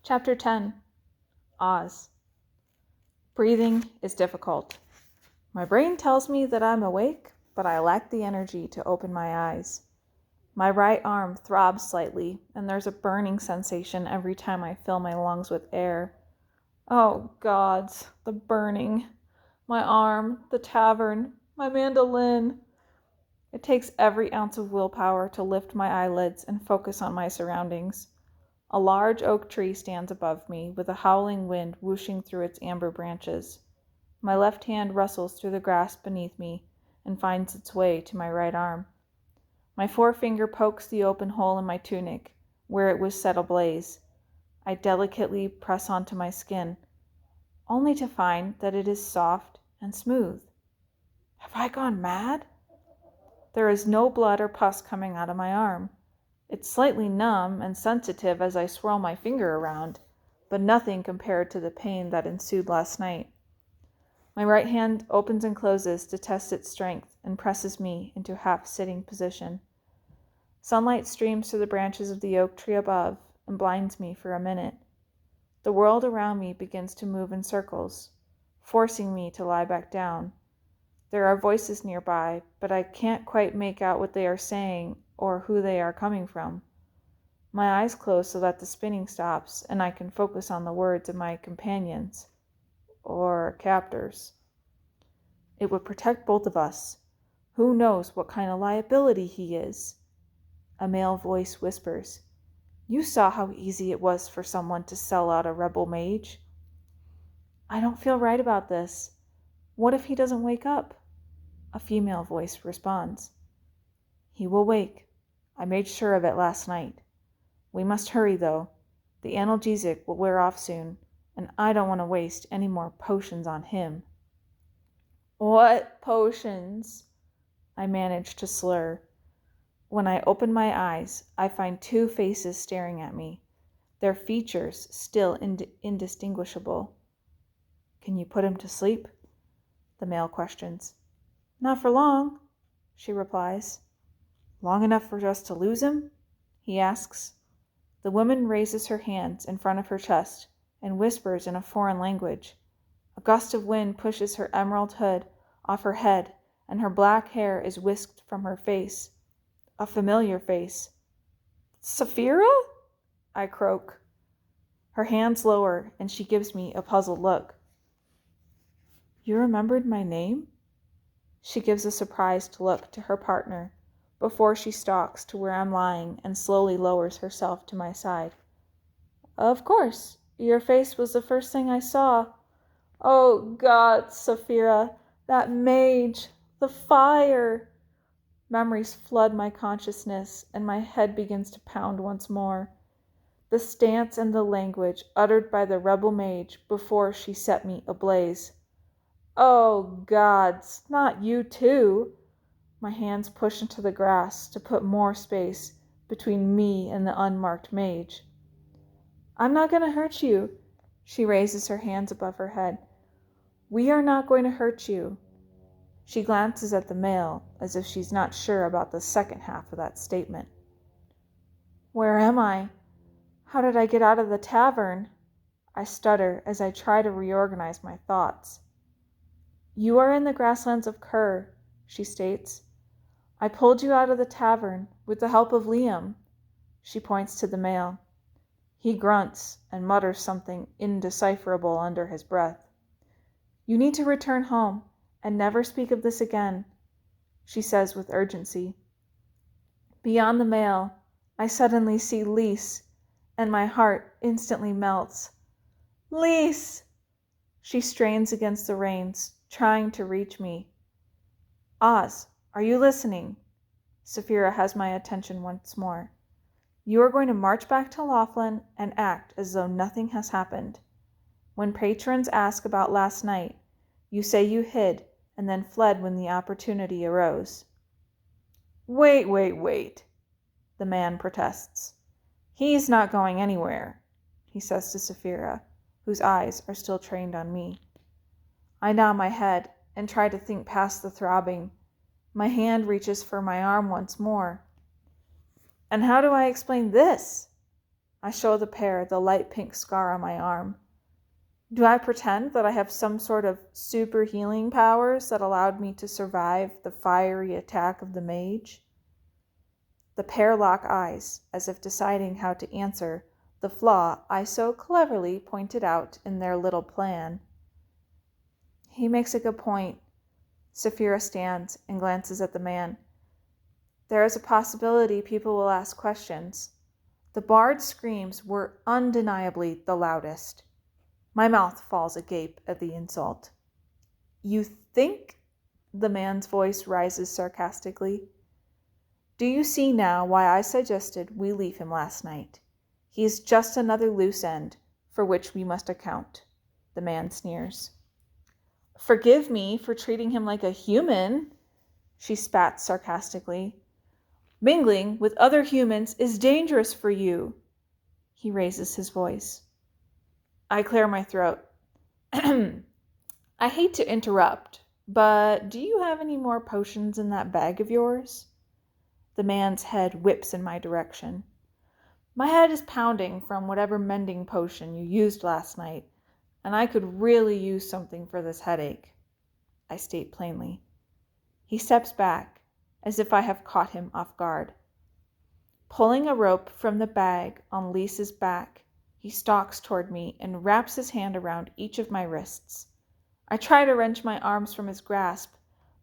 Chapter 10. Oz. Breathing is difficult. My brain tells me that I'm awake, but I lack the energy to open my eyes. My right arm throbs slightly, and there's a burning sensation every time I fill my lungs with air. Oh, gods, the burning. My arm, the tavern, my mandolin. It takes every ounce of willpower to lift my eyelids and focus on my surroundings. A large oak tree stands above me, with a howling wind whooshing through its amber branches. My left hand rustles through the grass beneath me and finds its way to my right arm. My forefinger pokes the open hole in my tunic, where it was set ablaze. I delicately press onto my skin, only to find that it is soft and smooth. Have I gone mad? There is no blood or pus coming out of my arm. It's slightly numb and sensitive as I swirl my finger around, but nothing compared to the pain that ensued last night. My right hand opens and closes to test its strength and presses me into a half-sitting position. Sunlight streams through the branches of the oak tree above and blinds me for a minute. The world around me begins to move in circles, forcing me to lie back down. There are voices nearby, but I can't quite make out what they are saying or who they are coming from. My eyes close so that the spinning stops and I can focus on the words of my companions, or captors. It would protect both of us. Who knows what kind of liability he is? A male voice whispers, "You saw how easy it was for someone to sell out a rebel mage." I don't feel right about this. What if he doesn't wake up? A female voice responds, "He will wake. I made sure of it last night. We must hurry, though. The analgesic will wear off soon, and I don't want to waste any more potions on him." "What potions?" I manage to slur. When I open my eyes, I find two faces staring at me, their features still indistinguishable. "Can you put him to sleep?" the male questions. "Not for long," she replies. "Long enough for us to lose him?" he asks. The woman raises her hands in front of her chest and whispers in a foreign language. A gust of wind pushes her emerald hood off her head, and her black hair is whisked from her face. A familiar face. "Saphira?" I croak. Her hands lower, and she gives me a puzzled look. "You remembered my name?" She gives a surprised look to her partner before she stalks to where I'm lying and slowly lowers herself to my side. "Of course. Your face was the first thing I saw. Oh God, Saphira, that mage, the fire." Memories flood my consciousness, and my head begins to pound once more. The stance and the language uttered by the rebel mage before she set me ablaze. Oh gods, not you too! My hands push into the grass to put more space between me and the unmarked mage. "I'm not going to hurt you." She raises her hands above her head. "We are not going to hurt you." She glances at the male as if she's not sure about the second half of that statement. "Where am I? How did I get out of the tavern?" I stutter as I try to reorganize my thoughts. "You are in the grasslands of Kher," she states. "I pulled you out of the tavern with the help of Liam." She points to the male. He grunts and mutters something indecipherable under his breath. "You need to return home and never speak of this again," she says with urgency. Beyond the male, I suddenly see Lise, and my heart instantly melts. "Lise!" She strains against the reins, trying to reach me. "Oz, are you listening?" Saphira has my attention once more. "You are going to march back to Laughlin and act as though nothing has happened. When patrons ask about last night, you say you hid and then fled when the opportunity arose." Wait, the man protests. "He's not going anywhere," he says to Saphira, whose eyes are still trained on me. I nod my head and try to think past the throbbing. My hand reaches for my arm once more. "And how do I explain this?" I show the pair the light pink scar on my arm. Do I pretend that I have some sort of super healing powers that allowed me to survive the fiery attack of the mage? The pair lock eyes, as if deciding how to answer the flaw I so cleverly pointed out in their little plan. He makes a good point. Saphira stands and glances at the man. There is a possibility people will ask questions. The bard's screams were undeniably the loudest. My mouth falls agape at the insult. You think? The man's voice rises sarcastically. Do you see now why I suggested we leave him last night? He is just another loose end for which we must account. The man sneers. Forgive me for treating him like a human, she spats sarcastically. Mingling with other humans is dangerous for you. He raises his voice. I clear my throat. I hate to interrupt, but do you have any more potions in that bag of yours? The man's head whips in my direction. My head is pounding from whatever mending potion you used last night, and I could really use something for this headache, I state plainly. He steps back, as if I have caught him off guard. Pulling a rope from the bag on Lisa's back, he stalks toward me and wraps his hand around each of my wrists. I try to wrench my arms from his grasp,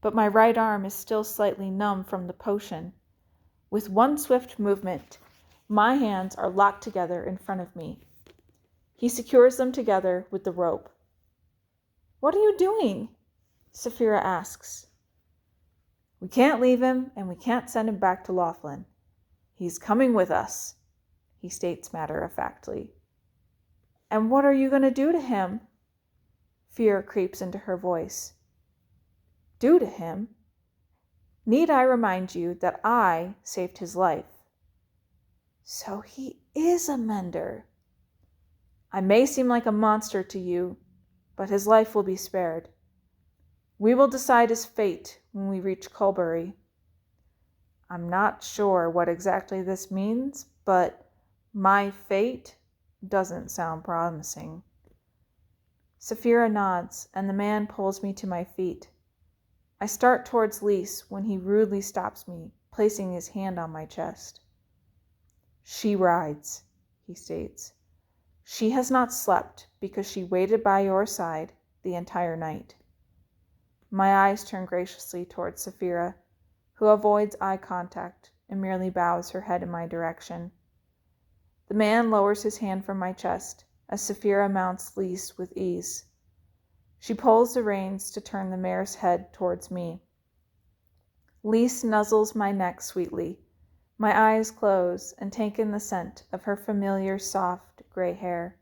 but my right arm is still slightly numb from the potion. With one swift movement, my hands are locked together in front of me. He secures them together with the rope. What are you doing? Saphira asks. We can't leave him, and we can't send him back to Laughlin. He's coming with us, he states matter-of-factly. And what are you going to do to him? Fear creeps into her voice. Do to him? Need I remind you that I saved his life? So he is a mender. I may seem like a monster to you, but his life will be spared. We will decide his fate when we reach Colbury. I'm not sure what exactly this means, but my fate doesn't sound promising. Saphira nods, and the man pulls me to my feet. I start towards Lise when he rudely stops me, placing his hand on my chest. She rides, he states. She has not slept because she waited by your side the entire night. My eyes turn graciously towards Saphira, who avoids eye contact and merely bows her head in my direction. The man lowers his hand from my chest as Saphira mounts Lise with ease. She pulls the reins to turn the mare's head towards me. Lise nuzzles my neck sweetly. My eyes close and take in the scent of her familiar soft gray hair.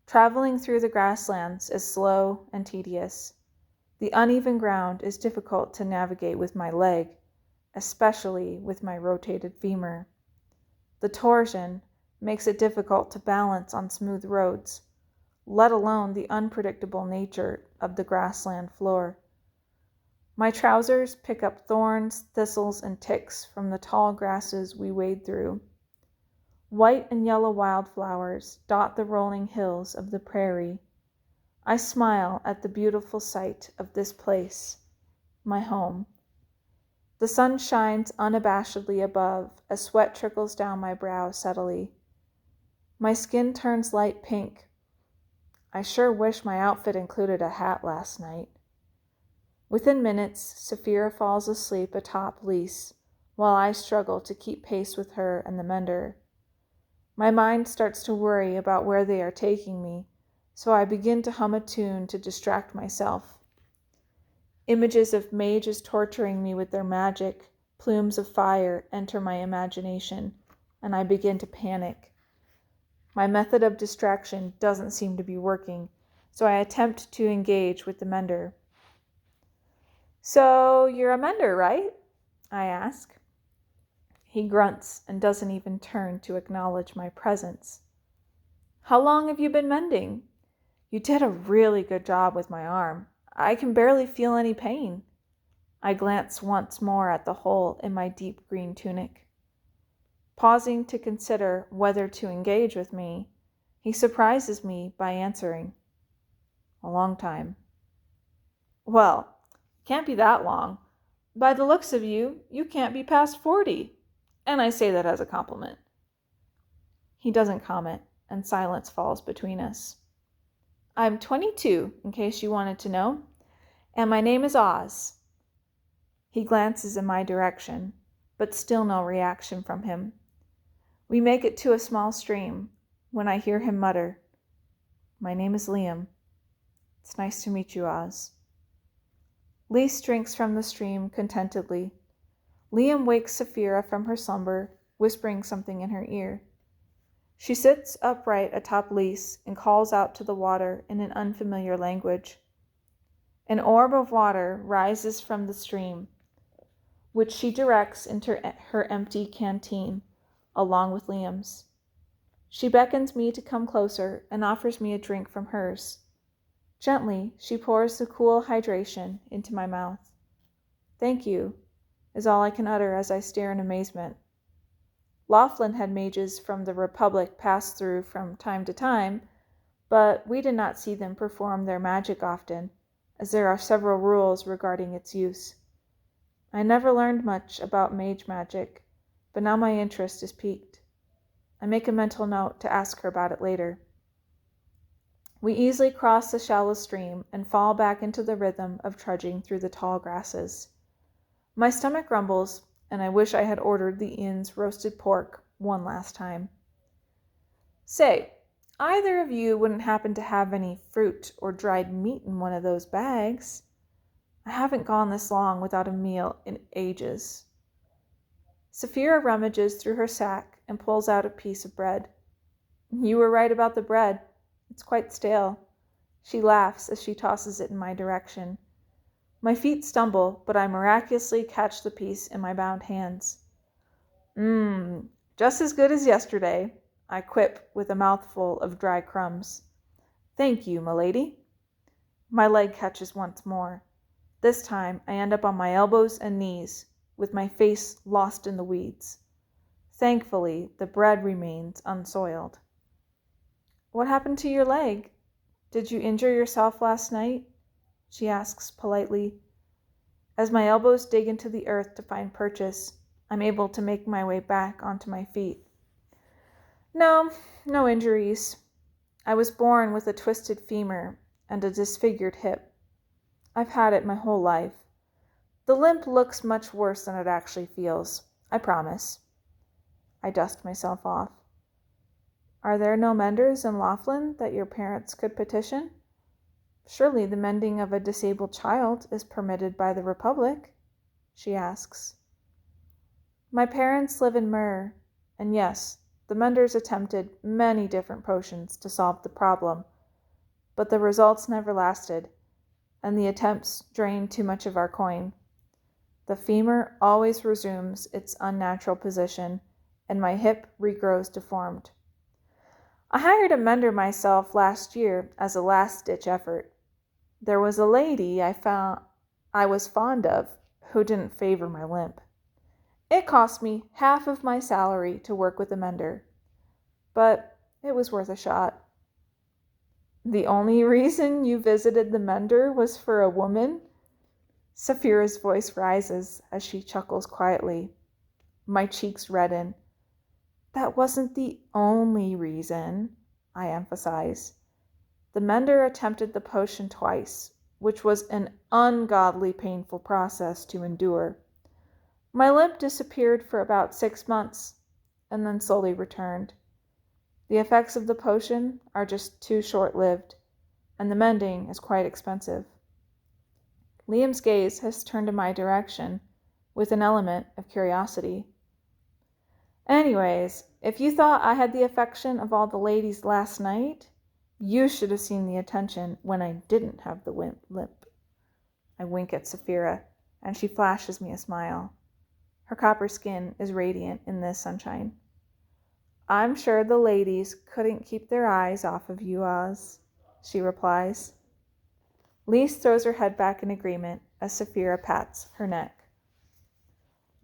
Traveling through the grasslands is slow and tedious. The uneven ground is difficult to navigate with my leg, especially with my rotated femur. The torsion makes it difficult to balance on smooth roads, let alone the unpredictable nature of the grassland floor. My trousers pick up thorns, thistles, and ticks from the tall grasses we wade through. White and yellow wildflowers dot the rolling hills of the prairie. I smile at the beautiful sight of this place, my home. The sun shines unabashedly above as sweat trickles down my brow subtly. My skin turns light pink. I sure wish my outfit included a hat last night. Within minutes, Saphira falls asleep atop Lise, while I struggle to keep pace with her and the mender. My mind starts to worry about where they are taking me, so I begin to hum a tune to distract myself. Images of mages torturing me with their magic, plumes of fire enter my imagination, and I begin to panic. My method of distraction doesn't seem to be working, so I attempt to engage with the mender. So, you're a mender, right? I ask. He grunts and doesn't even turn to acknowledge my presence. How long have you been mending? You did a really good job with my arm. I can barely feel any pain. I glance once more at the hole in my deep green tunic. Pausing to consider whether to engage with me, he surprises me by answering, "A long time." "Well, can't be that long. By the looks of you, you can't be past 40. And I say that as a compliment." He doesn't comment, and silence falls between us. "I'm 22, in case you wanted to know, and my name is Oz." He glances in my direction, but still no reaction from him. We make it to a small stream when I hear him mutter, "My name is Liam. It's nice to meet you, Oz." Lise drinks from the stream contentedly. Liam wakes Saphira from her slumber, whispering something in her ear. She sits upright atop Lise and calls out to the water in an unfamiliar language. An orb of water rises from the stream, which she directs into her empty canteen, along with Liam's. She beckons me to come closer and offers me a drink from hers. Gently, she pours the cool hydration into my mouth. "Thank you," is all I can utter as I stare in amazement. Laughlin had mages from the Republic pass through from time to time, but we did not see them perform their magic often, as there are several rules regarding its use. I never learned much about mage magic, but now my interest is piqued. I make a mental note to ask her about it later. We easily cross the shallow stream and fall back into the rhythm of trudging through the tall grasses. My stomach rumbles, and I wish I had ordered the inn's roasted pork one last time. "Say, either of you wouldn't happen to have any fruit or dried meat in one of those bags? I haven't gone this long without a meal in ages." Saphira rummages through her sack and pulls out a piece of bread. "You were right about the bread. It's quite stale." She laughs as she tosses it in my direction. My feet stumble, but I miraculously catch the piece in my bound hands. Just as good as yesterday," I quip with a mouthful of dry crumbs. "Thank you, m'lady." My leg catches once more. This time I end up on my elbows and knees, with my face lost in the weeds. Thankfully, the bread remains unsoiled. "What happened to your leg? Did you injure yourself last night?" she asks politely. As my elbows dig into the earth to find purchase, I'm able to make my way back onto my feet. No injuries. I was born with a twisted femur and a disfigured hip. I've had it my whole life. The limp looks much worse than it actually feels, I promise. I dust myself off. "Are there no menders in Laughlin that your parents could petition? Surely the mending of a disabled child is permitted by the Republic," she asks. "My parents live in Mur, and yes, the menders attempted many different potions to solve the problem, but the results never lasted, and the attempts drained too much of our coin. The femur always resumes its unnatural position, and my hip regrows deformed. I hired a mender myself last year as a last-ditch effort. There was a lady I was fond of who didn't favor my limp. It cost me half of my salary to work with a mender, but it was worth a shot." "The only reason you visited the mender was for a woman?" Saphira's voice rises as she chuckles quietly. My cheeks redden. "That wasn't the only reason," I emphasize. "The mender attempted the potion twice, which was an ungodly painful process to endure. My limp disappeared for about 6 months, and then slowly returned. The effects of the potion are just too short-lived, and the mending is quite expensive." Liam's gaze has turned in my direction with an element of curiosity. "Anyways, if you thought I had the affection of all the ladies last night, you should have seen the attention when I didn't have the limp." I wink at Saphira, and she flashes me a smile. Her copper skin is radiant in this sunshine. "I'm sure the ladies couldn't keep their eyes off of you, Oz," she replies. Lise throws her head back in agreement as Saphira pats her neck.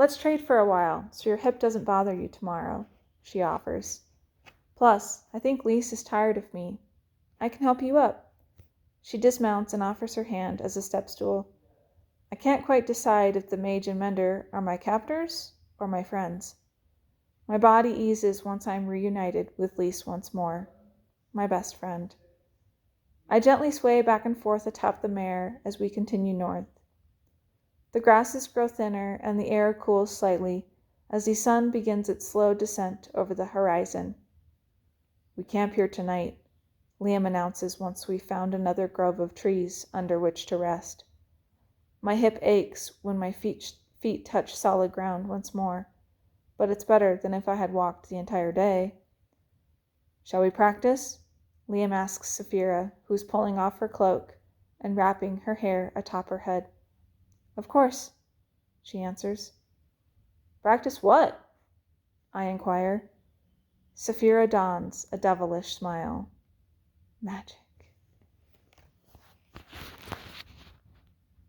Let's trade for a while, so your hip doesn't bother you tomorrow, she offers. Plus, I think Lise is tired of me. I can help you up. She dismounts and offers her hand as a step stool. I can't quite decide if the mage and mender are my captors or my friends. My body eases once I'm reunited with Lise once more, my best friend. I gently sway back and forth atop the mare as we continue north. The grasses grow thinner and the air cools slightly as the sun begins its slow descent over the horizon. We camp here tonight, Liam announces once we've found another grove of trees under which to rest. My hip aches when my feet touch solid ground once more, but it's better than if I had walked the entire day. Shall we practice? Liam asks Saphira, who's pulling off her cloak and wrapping her hair atop her head. Of course, she answers. Practice what? I inquire. Saphira dons a devilish smile. Magic.